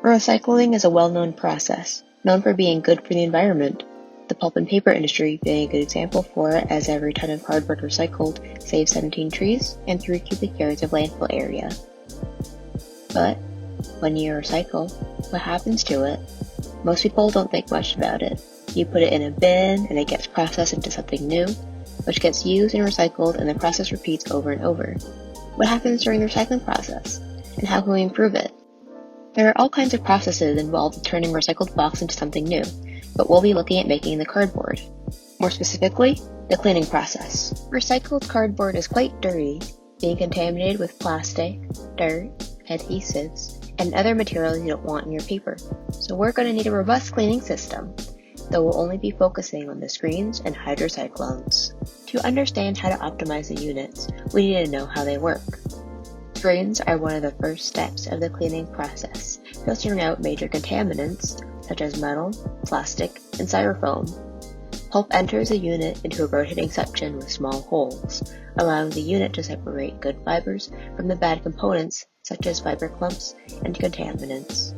Recycling is a well-known process, known for being good for the environment. The pulp and paper industry being a good example for it, as every ton of cardboard recycled saves 17 trees and 3 cubic yards of landfill area. But when you recycle, what happens to it? Most people don't think much about it. You put it in a bin and it gets processed into something new, which gets used and recycled, and the process repeats over and over. What happens during the recycling process? And how can we improve it? There are all kinds of processes involved in turning a recycled box into something new, but we'll be looking at making the cardboard. More specifically, the cleaning process. Recycled cardboard is quite dirty, being contaminated with plastic, dirt, adhesives, and other materials you don't want in your paper. So we're going to need a robust cleaning system, though we'll only be focusing on the screens and hydrocyclones. To understand how to optimize the units, we need to know how they work. Screens are one of the first steps of the cleaning process, filtering out major contaminants such as metal, plastic, and styrofoam. Pulp enters the unit into a rotating section with small holes, allowing the unit to separate good fibers from the bad components such as fiber clumps and contaminants.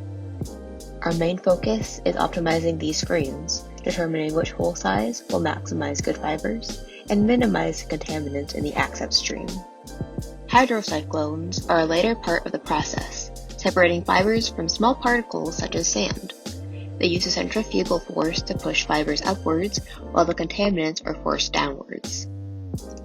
Our main focus is optimizing these screens, determining which hole size will maximize good fibers and minimize the contaminants in the accept stream. Hydrocyclones are a later part of the process, separating fibers from small particles such as sand. They use a centrifugal force to push fibers upwards, while the contaminants are forced downwards.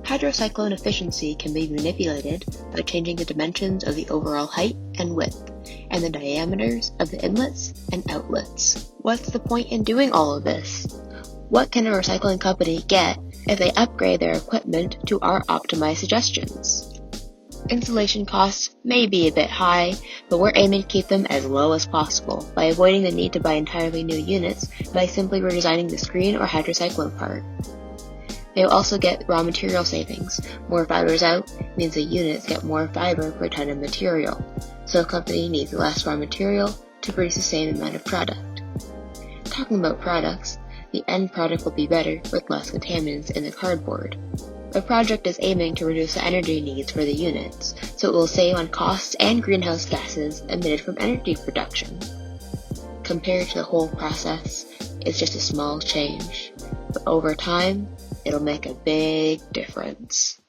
Hydrocyclone efficiency can be manipulated by changing the dimensions of the overall height and width, and the diameters of the inlets and outlets. What's the point in doing all of this? What can a recycling company get if they upgrade their equipment to our optimized suggestions? Installation costs may be a bit high, but we're aiming to keep them as low as possible by avoiding the need to buy entirely new units by simply redesigning the screen or hydrocyclone part. They will also get raw material savings. More fibers out means the units get more fiber per ton of material, so a company needs less raw material to produce the same amount of product. Talking about products, the end product will be better with less contaminants in the cardboard. The project is aiming to reduce the energy needs for the units, so it will save on costs and greenhouse gases emitted from energy production. Compared to the whole process, it's just a small change, but over time, it'll make a big difference.